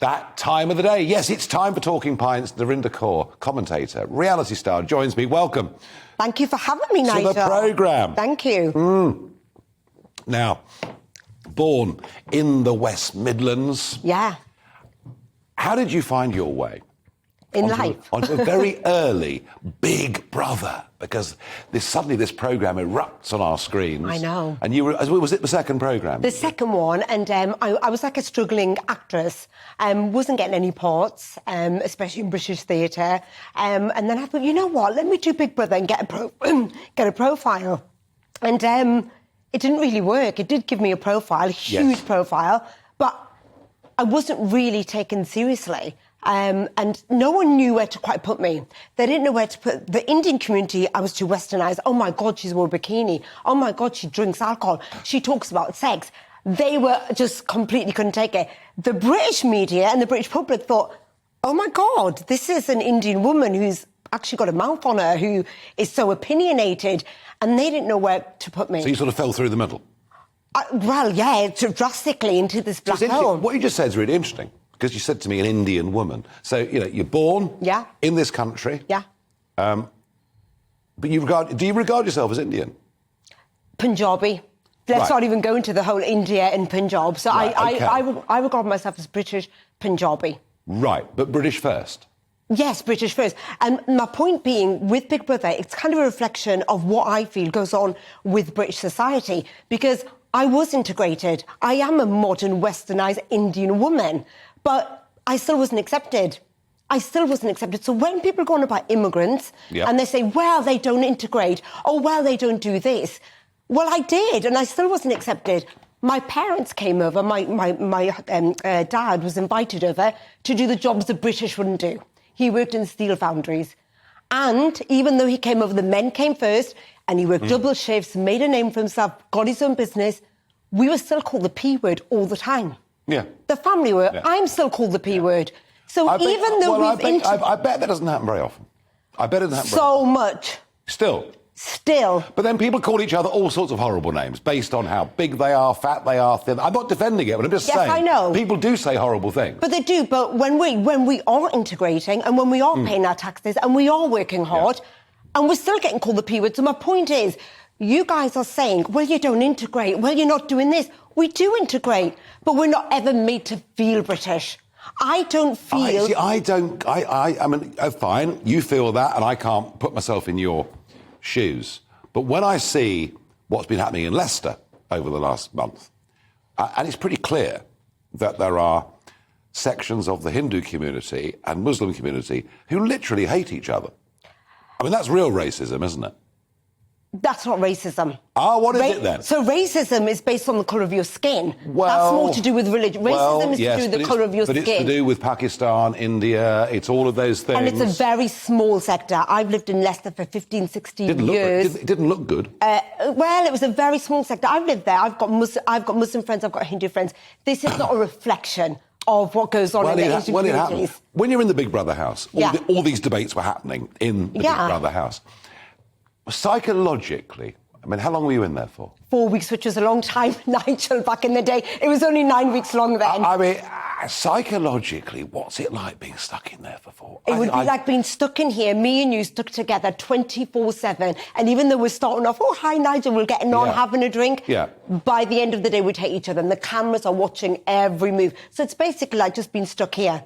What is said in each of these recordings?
That time of the day. Yes, it's time for Talking Pints. Narinder Kaur, commentator, reality star, joins me. Welcome. Thank you for having me, Nigel. To the programme. Thank you. Now, born in the West Midlands. Yeah. How did you find your way? In life. Onto a very early Big Brother, because suddenly this programme erupts on our screens. I know. And was it the second programme? The second one, and I was like a struggling actress, wasn't getting any parts, especially in British theatre. And then I thought, you know what, let me do Big Brother and get a profile. And it didn't really work. It did give me a profile, a huge profile, but I wasn't really taken seriously. And no one knew where to quite put me. They didn't know where to put the Indian community. I was too westernised. Oh my God, she's wore a bikini. Oh my God, she drinks alcohol. She talks about sex. They were just completely couldn't take it. The British media and the British public thought, oh my God, this is an Indian woman who's actually got a mouth on her, who is so opinionated. And they didn't know where to put me. So you sort of fell through the middle? Well, yeah, drastically into this black hole. What you just said is really interesting. Because you said to me, an Indian woman. So, you're born in this country. Yeah. But do you regard yourself as Indian? Punjabi. Let's not even go into the whole India and Punjab. So I regard myself as British Punjabi. Right, but British first? Yes, British first. And my point being, with Big Brother, it's kind of a reflection of what I feel goes on with British society. Because I was integrated. I am a modern, westernised Indian woman. But I still wasn't accepted. So when people go on about immigrants and they say, well, they don't integrate, oh, well, they don't do this. Well, I did, and I still wasn't accepted. My parents came over. My dad was invited over to do the jobs the British wouldn't do. He worked in steel foundries. And even though he came over, the men came first, and he worked double shifts, made a name for himself, got his own business, we were still called the P word all the time. Yeah. The family word. Yeah. I'm still called the P word. So I bet that doesn't happen very often. I bet it doesn't happen so much. Still. But then people call each other all sorts of horrible names based on how big they are, fat they are, thin. I'm not defending it, but I'm just saying. Yes, I know. People do say horrible things. But they do. But when we are integrating and when we are paying our taxes and we are working hard and we're still getting called the P word. So my point is, you guys are saying, well, you don't integrate. Well, you're not doing this. We do integrate, but we're not ever made to feel British. I don't feel... I mean, fine, you feel that, and I can't put myself in your shoes. But when I see what's been happening in Leicester over the last month, and it's pretty clear that there are sections of the Hindu community and Muslim community who literally hate each other. I mean, that's real racism, isn't it? That's not racism. What is it then? So racism is based on the colour of your skin. Well, that's more to do with religion. Racism is to do with the colour of your skin. But it's to do with Pakistan, India, it's all of those things. And it's a very small sector. I've lived in Leicester for 15, 16 years. It didn't look good. Well, it was a very small sector. I've lived there. I've got Muslim friends, I've got Hindu friends. This is not a reflection of what goes on in the Asian communities. When you're in the Big Brother house, all these debates were happening in the Big Brother house. Psychologically, I mean, how long were you in there for? 4 weeks, which was a long time, Nigel, back in the day. It was only 9 weeks long then. I mean, psychologically, what's it like being stuck in there for 4? It would be like being stuck in here, me and you stuck together 24/7. And even though we're starting off, oh, hi, Nigel, we're getting on, having a drink. Yeah. By the end of the day, we'd hate each other. And the cameras are watching every move. So it's basically like just being stuck here.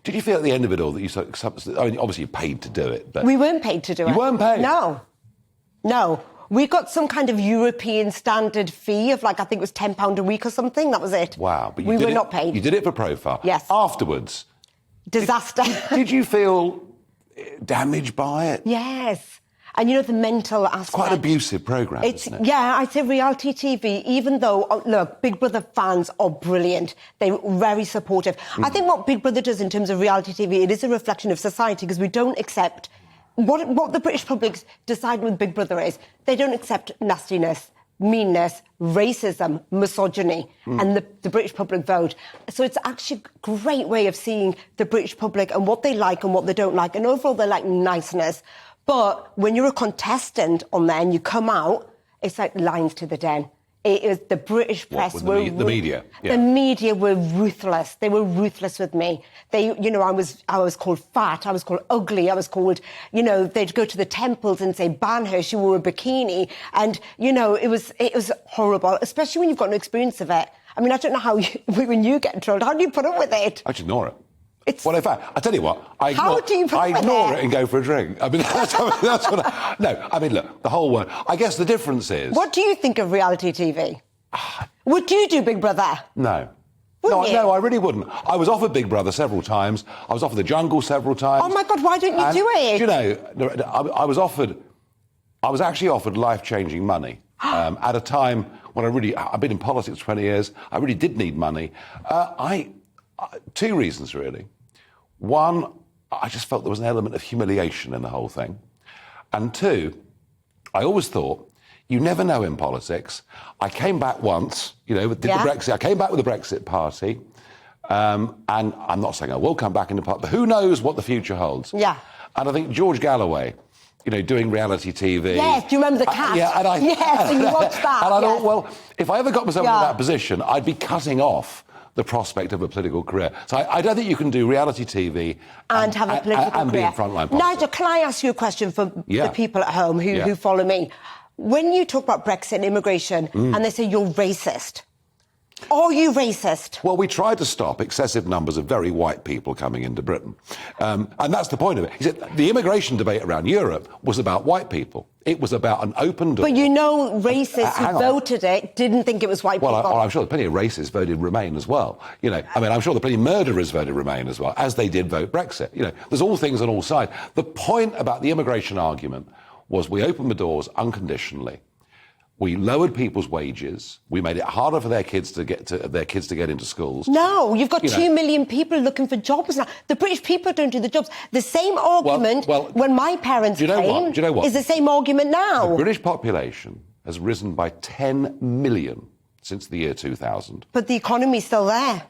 Did you feel at the end of it all that I mean, obviously you paid to do it, but... We weren't paid to do it. You weren't paid? No. We got some kind of European standard fee of, like, I think it was £10 a week or something. That was it. Wow. But we were not paid. You did it for profile. Yes. Afterwards. Disaster. Did you feel damaged by it? Yes. And, the mental aspect. It's quite an abusive programme, isn't it? Yeah, I'd say reality TV, even though, look, Big Brother fans are brilliant. They're very supportive. I think what Big Brother does in terms of reality TV, it is a reflection of society because we don't accept... What the British public decide with Big Brother is they don't accept nastiness, meanness, racism, misogyny, and the British public vote. So it's actually a great way of seeing the British public and what they like and what they don't like. And overall, they like niceness. But when you're a contestant on there and you come out, it's like lines to the den. It was the British press with were the media. Yeah. The media were ruthless. They were ruthless with me. I was called fat. I was called ugly. I was called, they'd go to the temples and say, ban her. She wore a bikini, and it was horrible, especially when you've got no experience of it. I mean, I don't know how when you get trolled, how do you put up with it? I just ignore it. Well, in fact, I tell you what, I ignore it and go for a drink. I mean, that's what no, I mean, look, the whole world. I guess the difference is... What do you think of reality TV? Would you do Big Brother? No. Wouldn't you? No, I really wouldn't. I was offered Big Brother several times. I was offered The Jungle several times. Oh, my God, why don't you do it? I was actually offered life-changing money at a time when I've been in politics 20 years. I really did need money. Two reasons, really. One, I just felt there was an element of humiliation in the whole thing. And two, I always thought, you never know in politics. I came back once, the Brexit. I came back with the Brexit Party. And I'm not saying I will come back in the party, but who knows what the future holds. Yeah. And I think George Galloway, doing reality TV. Yes, do you remember the cat? And you watched that. And I thought, well, if I ever got myself into that position, I'd be cutting off the prospect of a political career. So I don't think you can do reality TV and have a political career. And be in frontline politics. Nigel, can I ask you a question for the people at home who follow me? When you talk about Brexit and immigration and they say you're racist, are you racist? Well, we tried to stop excessive numbers of very white people coming into Britain. And that's the point of it. He said the immigration debate around Europe was about white people. It was about an open door. But racists who voted it didn't think it was white people. Well, I'm sure that plenty of racists voted Remain as well. I'm sure that plenty of murderers voted Remain as well, as they did vote Brexit. There's all things on all sides. The point about the immigration argument was we opened the doors unconditionally. We lowered people's wages. We made it harder for their kids to get into schools. No, you've got 2 million people looking for jobs now. The British people don't do the jobs. The same argument when my parents came is the same argument now. The British population has risen by 10 million since the year 2000. But the economy's still there.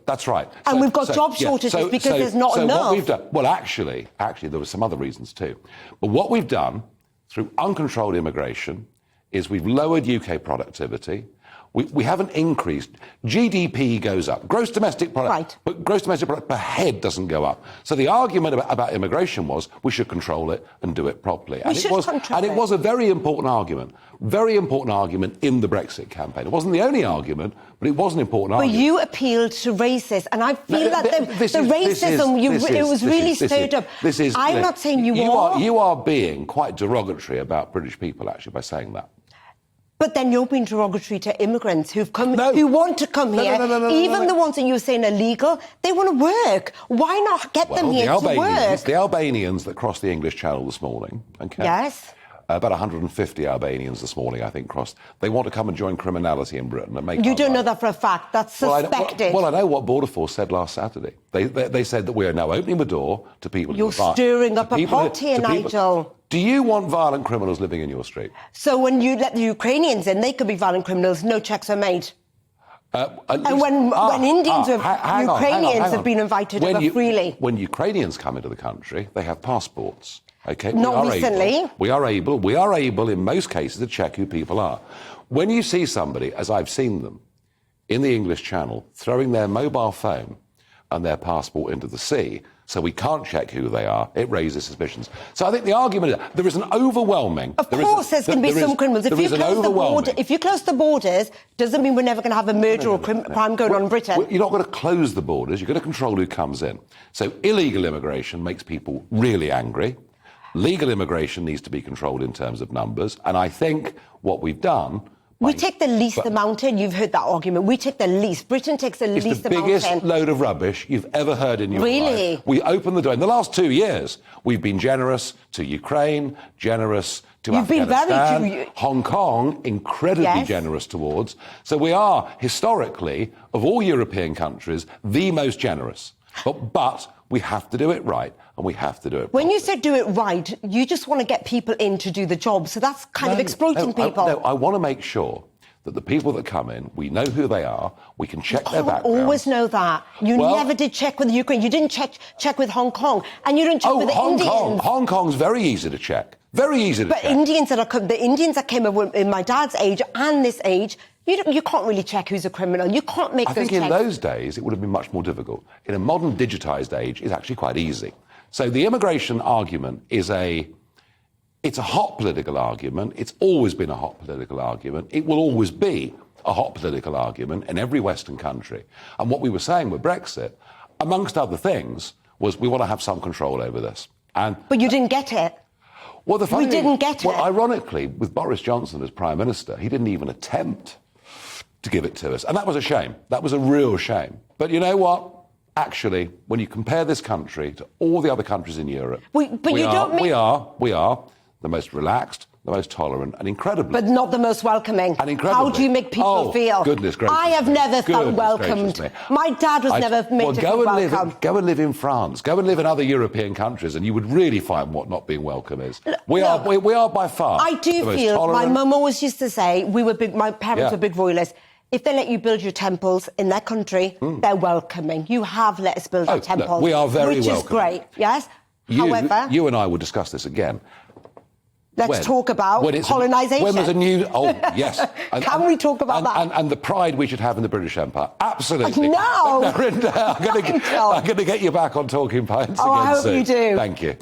That's right. And we've got job shortages because there's not enough. So what we've done... Well, actually, there were some other reasons too. But what we've done through uncontrolled immigration is we've lowered UK productivity. We haven't increased. GDP goes up. Gross domestic product. Right. But gross domestic product per head doesn't go up. So the argument about immigration was we should control it and do it properly. And it was a very important argument in the Brexit campaign. It wasn't the only argument, but it was an important argument. But you appealed to racists, and I feel it was really stirred up. I'm not saying you are. You are being quite derogatory about British people, actually, by saying that. But then you're being derogatory to immigrants who want to come here. Even the ones that you're saying are illegal, they want to work. Why not get them here to work? The Albanians that crossed the English Channel this morning. Okay? Yes. About 150 Albanians this morning, I think, crossed. They want to come and join criminality in Britain and make. You don't know that for a fact. That's suspected. Well, I know what Border Force said last Saturday. They said that we are now opening the door to people. You're stirring up a pot here, Nigel. Do you want violent criminals living in your street? So when you let the Ukrainians in, they could be violent criminals. No checks are made. And when Ukrainians have been invited over freely. When Ukrainians come into the country, they have passports. Okay, not recently. We are able in most cases to check who people are. When you see somebody, as I've seen them, in the English Channel, throwing their mobile phone and their passport into the sea, so we can't check who they are, it raises suspicions. So I think the argument is there is an overwhelming... Of course there's going to be some criminals. If you close the borders, doesn't mean we're never going to have a murder or crime going on in Britain. You're not going to close the borders. You're going to control who comes in. So illegal immigration makes people really angry. Legal immigration needs to be controlled in terms of numbers. And I think what we've done... We take the least amount in. You've heard that argument. We take the least. Britain takes the least amount in. It's the biggest load of rubbish you've ever heard in your life. Really? We opened the door. In the last 2 years, we've been generous to Ukraine, generous to Afghanistan, Hong Kong, incredibly generous towards. So we are, historically, of all European countries, the most generous. But we have to do it right, and we have to do it properly. When you said do it right, you just want to get people in to do the job, so that's kind of exploiting people. I want to make sure that the people that come in, we know who they are, we can check their background. You always know that. You never did check with Ukraine. You didn't check with Hong Kong, and you didn't check with the Indians. Hong Kong's very easy to check. Very easy to check. But the Indians that came in my dad's age and this age, You can't really check who's a criminal. You can't make I those think in checks. those days it would have been much more difficult. In a modern digitised age, it's actually quite easy. So the immigration argument it's a hot political argument. It's always been a hot political argument. It will always be a hot political argument in every Western country. And what we were saying with Brexit, amongst other things, was we want to have some control over this. But you didn't get it. Well, We didn't get it. Well, ironically, with Boris Johnson as Prime Minister, he didn't even attempt to give it to us. And that was a shame. That was a real shame. But you know what? Actually, when you compare this country to all the other countries in Europe, we are the most relaxed, the most tolerant, and incredibly... But not the most welcoming. And incredibly... How do you make people feel? Goodness gracious I have me. never felt Goodness welcomed. My dad was never made to feel welcome. Go and live in France. Go and live in other European countries, and you would really find what not being welcome is. We are by far I do the most feel... tolerant. My mum always used to say, my parents were big royalists, if they let you build your temples in their country, they're welcoming. You have let us build our temples. Look, we are very which welcoming. Which is great, yes? However... You and I will discuss this again. Let's talk about colonisation. When there's a new... Oh, yes. Can we talk about that? And the pride we should have in the British Empire. Absolutely. No! Narinder, I'm going to get you back on Talking Pints again soon. I hope you do. Thank you.